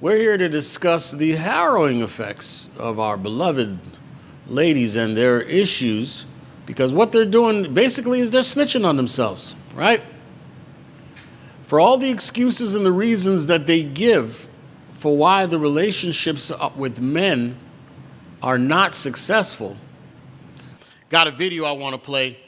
We're here to discuss the harrowing effects of our beloved ladies and their issues, because what they're doing basically is they're snitching on themselves, right? For all the excuses and the reasons that they give for why the relationships with men are not successful. Got a video I want to play.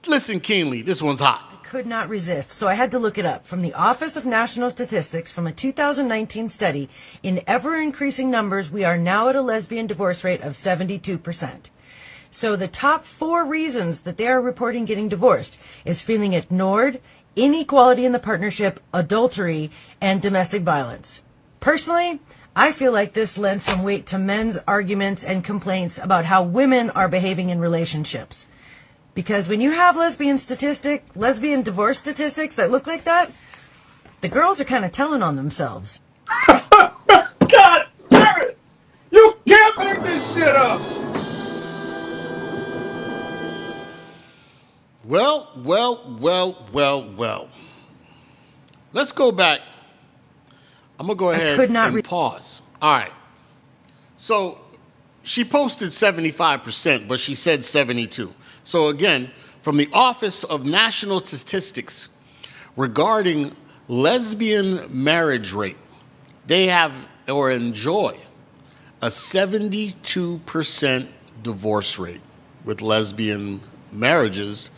Listen keenly. This one's hot. Could not resist, so I had to look it up. From the Office of National Statistics, from a 2019 study, in ever-increasing numbers, we are now at a lesbian divorce rate of 72%. So the top 4 reasons that they are reporting getting divorced is feeling ignored, inequality in the partnership, adultery, and domestic violence. Personally, I feel like this lends some weight to men's arguments and complaints about how women are behaving in relationships. Because when you have lesbian divorce statistics that look like that, the girls are kind of telling on themselves. God damn it! You can't make this shit up! Well. Let's go back. I'm going to go ahead and pause. All right. So she posted 75%, but she said 72. So again, from the Office of National Statistics regarding lesbian marriage rate, they have or enjoy a 72% divorce rate with lesbian marriages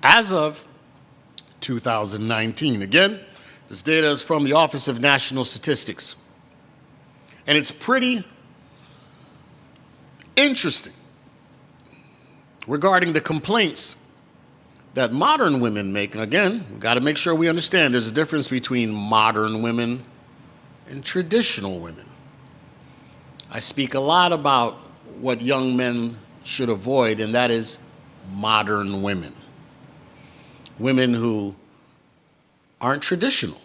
as of 2019. Again, this data is from the Office of National Statistics. And it's pretty interesting regarding the complaints that modern women make. And again, we've got to make sure we understand there's a difference between modern women and traditional women. I speak a lot about what young men should avoid, and that is modern women. Women who aren't traditional.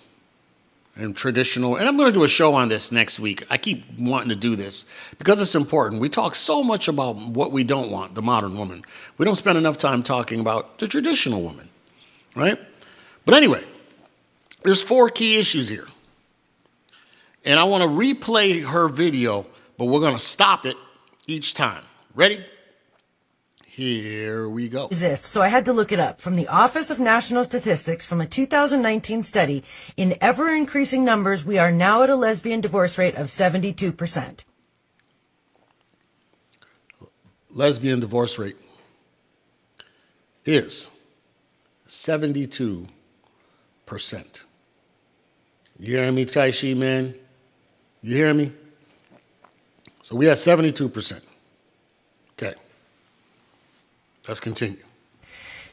And I'm going to do a show on this next week. I keep wanting to do this because it's important. We talk so much about what we don't want, the modern woman. We don't spend enough time talking about the traditional woman, right? But anyway, there's 4 key issues here. And I want to replay her video, but we're going to stop it each time. Ready? Here we go. So I had to look it up. From the Office of National Statistics, from a 2019 study, in ever-increasing numbers, we are now at a lesbian divorce rate of 72%. Lesbian divorce rate is 72%. You hear me, Kaishi, man? You hear me? So we have 72%. Okay. Let's continue.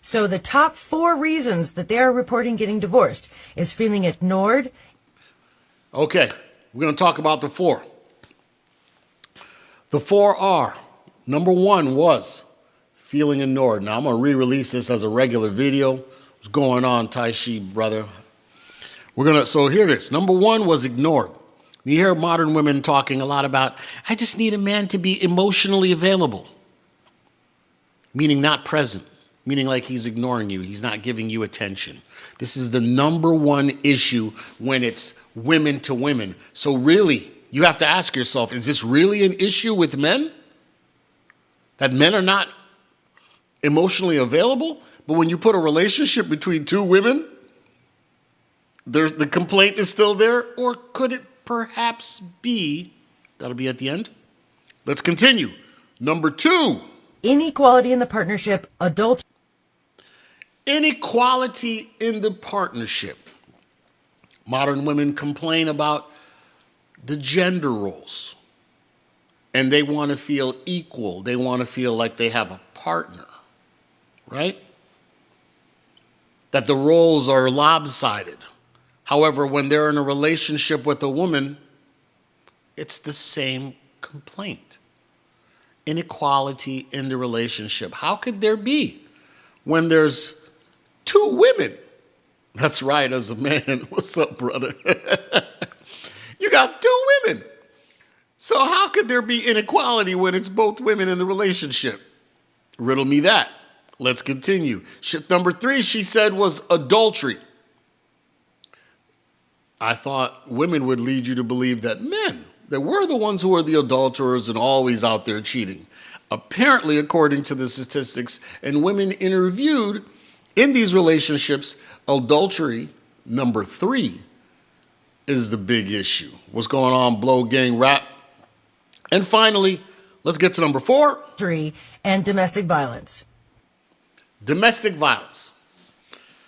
So the top 4 reasons that they are reporting getting divorced is feeling ignored. Okay, we're going to talk about the 4. The 4 are, number 1 was feeling ignored. Now, I'm going to re-release this as a regular video. What's going on, Taishi, brother? So here it is. Number 1 was ignored. You hear modern women talking a lot about, I just need a man to be emotionally available. Meaning not present, meaning like he's ignoring you. He's not giving you attention. This is the number 1 issue when it's women to women. So really, you have to ask yourself, is this really an issue with men? That men are not emotionally available? But when you put a relationship between 2 women, the complaint is still there? Or could it perhaps be, that'll be at the end. Let's continue. Number 2. Inequality in the partnership, adultery. Inequality in the partnership. Modern women complain about the gender roles. And they want to feel equal. They want to feel like they have a partner. Right? That the roles are lopsided. However, when they're in a relationship with a woman, it's the same complaint. Inequality in the relationship. How could there be when there's 2 women? That's right, as a man. What's up, brother? You got 2 women. So how could there be inequality when it's both women in the relationship? Riddle me that. Let's continue. Number 3, she said, was adultery. I thought women would lead you to believe that men, that we're the ones who are the adulterers and always out there cheating. Apparently, according to the statistics and women interviewed in these relationships, adultery, number 3, is the big issue. What's going on, Blow Gang Rap? And finally, let's get to number 4. And domestic violence. Domestic violence,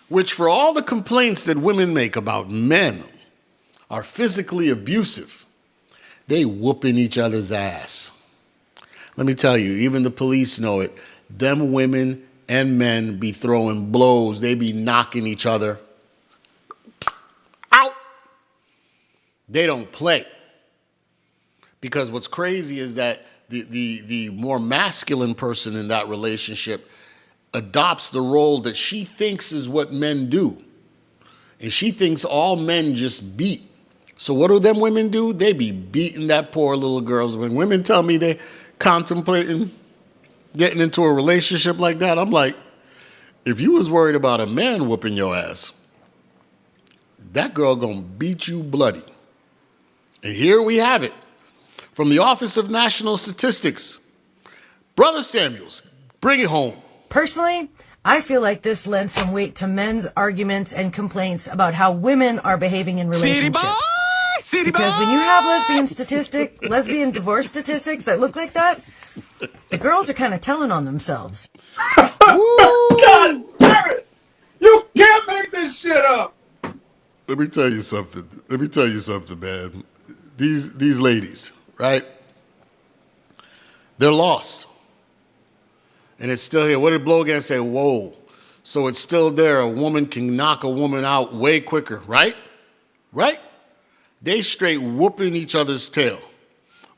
which for all the complaints that women make about men are physically abusive, they whooping each other's ass. Let me tell you, even the police know it. Them women and men be throwing blows. They be knocking each other out. They don't play. Because what's crazy is that the more masculine person in that relationship adopts the role that she thinks is what men do. And she thinks all men just beat. So what do them women do? They be beating that poor little girls. When women tell me they contemplating getting into a relationship like that, I'm like, if you was worried about a man whooping your ass, that girl gonna beat you bloody. And here we have it. From the Office of National Statistics, Brother Samuels, bring it home. Personally, I feel like this lends some weight to men's arguments and complaints about how women are behaving in relationships. Because when you have lesbian divorce statistics that look like that, the girls are kind of telling on themselves. God damn it! You can't make this shit up! Let me tell you something, man. These ladies, right? They're lost. And it's still here. What did Blow Again say? Whoa. So it's still there. A woman can knock a woman out way quicker, right? Right? They straight whooping each other's tail.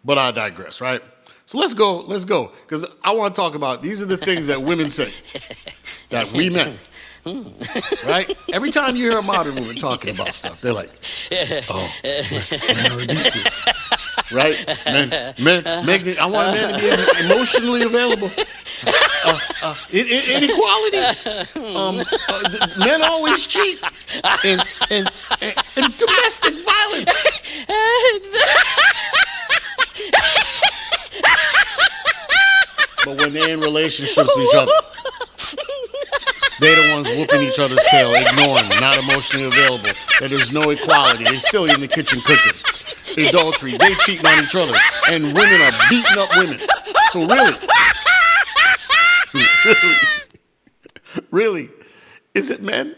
But I digress, right? So let's go. Because I want to talk about, these are the things that women say that we men, right? Every time you hear a modern woman talking about stuff, they're like, oh, men are abusive. Right? Men, make me, I want men to be emotionally available. Inequality. Men always cheat. And domestic violence. But when they're in relationships with each other, they're the ones whooping each other's tail, ignoring, not emotionally available. That there's no equality. They're still in the kitchen cooking. Adultery, they cheating on each other. And women are beating up women. So really, is it men?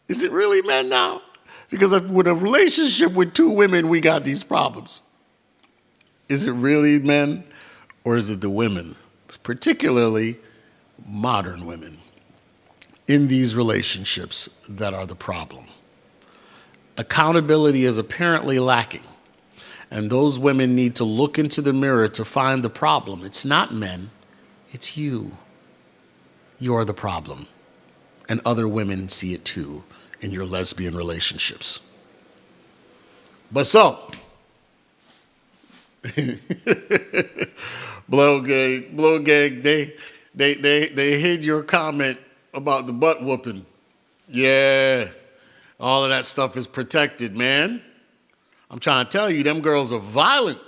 Is it really men now? Because with a relationship with 2 women, we got these problems. Is it really men or is it the women, particularly modern women, in these relationships that are the problem? Accountability is apparently lacking, and those women need to look into the mirror to find the problem. It's not men, it's you. You're the problem, and other women see it too in your lesbian relationships. But so, Blow Gang, they hid your comment about the butt whooping. Yeah, all of that stuff is protected, man. I'm trying to tell you, them girls are violent.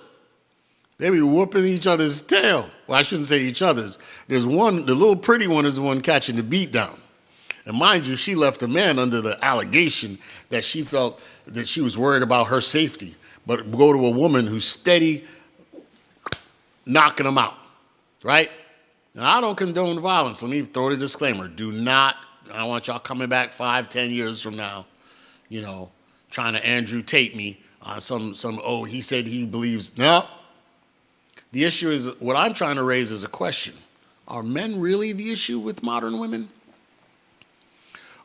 They be whooping each other's tail. Well, I shouldn't say each other's. There's one, the little pretty one is the one catching the beat down. And mind you, she left a man under the allegation that she felt that she was worried about her safety. But go to a woman who's steady knocking them out, right? Now, I don't condone violence. Let me throw the disclaimer. Do not, I don't want y'all coming back 5-10 years from now, trying to Andrew Tate me on he said he believes. No. The issue is, what I'm trying to raise is a question. Are men really the issue with modern women?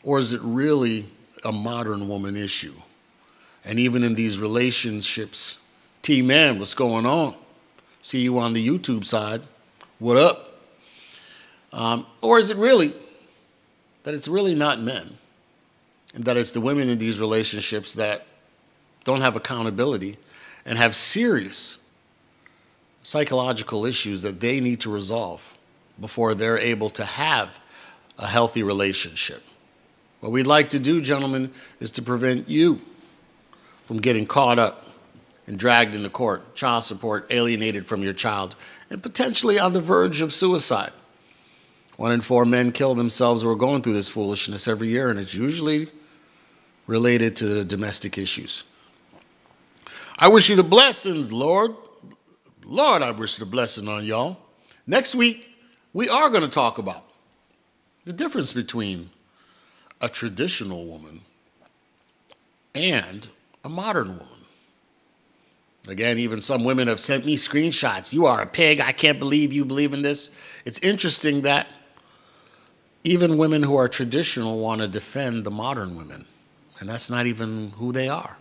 Or is it really a modern woman issue? And even in these relationships, T-Man, what's going on? See you on the YouTube side. What up? Or is it really that it's really not men, and that it's the women in these relationships that don't have accountability and have serious psychological issues that they need to resolve before they're able to have a healthy relationship? What we'd like to do, gentlemen, is to prevent you from getting caught up and dragged into court, child support, alienated from your child, and potentially on the verge of suicide. 1 in 4 men kill themselves or are going through this foolishness every year, and it's usually related to domestic issues. I wish you the blessings, Lord. Lord, I wish the blessing on y'all. Next week, we are going to talk about the difference between a traditional woman and a modern woman. Again, even some women have sent me screenshots. You are a pig. I can't believe you believe in this. It's interesting that even women who are traditional want to defend the modern women, and that's not even who they are.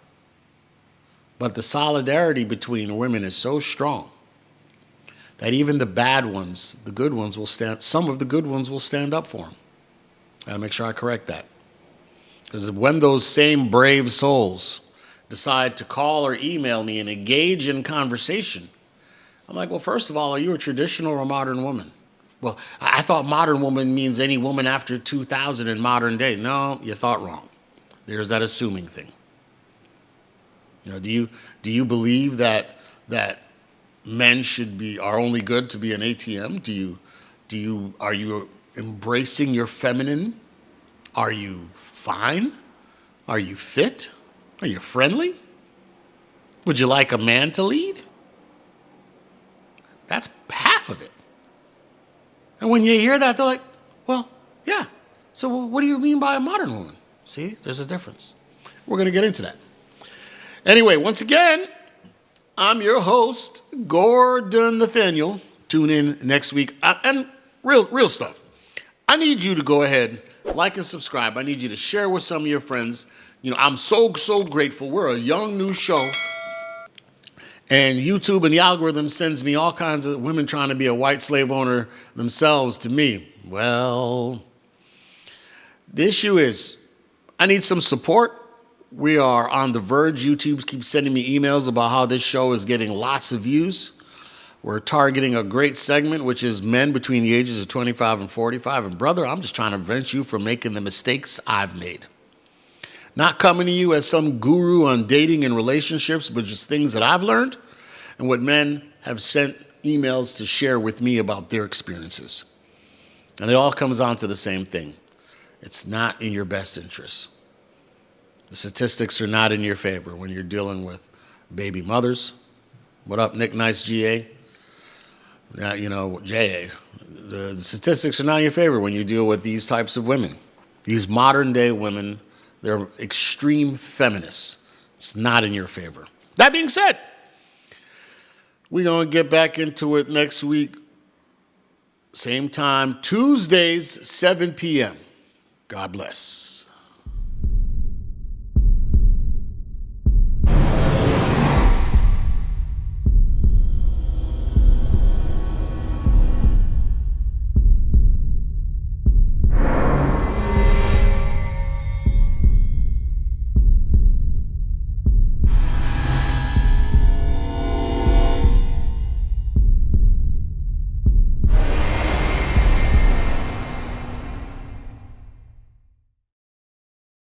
But the solidarity between women is so strong that even the bad ones, the good ones will stand, some of the good ones will stand up for them. I gotta make sure I correct that. Because when those same brave souls decide to call or email me and engage in conversation, I'm like, well, first of all, are you a traditional or a modern woman? Well, I thought modern woman means any woman after 2000 in modern day. No, you thought wrong. There's that assuming thing. You know, do you believe that men are only good to be an ATM? Are you embracing your feminine? Are you fine? Are you fit? Are you friendly? Would you like a man to lead? That's half of it. And when you hear that, they're like, well, yeah. So what do you mean by a modern woman? See, there's a difference. We're going to get into that. Anyway, once again, I'm your host, Gordon Nathaniel. Tune in next week. And real stuff. I need you to go ahead, like and subscribe. I need you to share with some of your friends. You know, I'm so grateful. We're a young new show. And YouTube and the algorithm sends me all kinds of women trying to be a white slave owner themselves to me. Well, the issue is I need some support. We are on the verge. YouTube keeps sending me emails about how this show is getting lots of views. We're targeting a great segment, which is men between the ages of 25 and 45. And brother, I'm just trying to prevent you from making the mistakes I've made. Not coming to you as some guru on dating and relationships, but just things that I've learned and what men have sent emails to share with me about their experiences. And it all comes down to the same thing. It's not in your best interest. The statistics are not in your favor when you're dealing with baby mothers. What up, Nick Nice GA? Now, JA. The statistics are not in your favor when you deal with these types of women. These modern day women, they're extreme feminists. It's not in your favor. That being said, we're going to get back into it next week. Same time, Tuesdays, 7 p.m. God bless.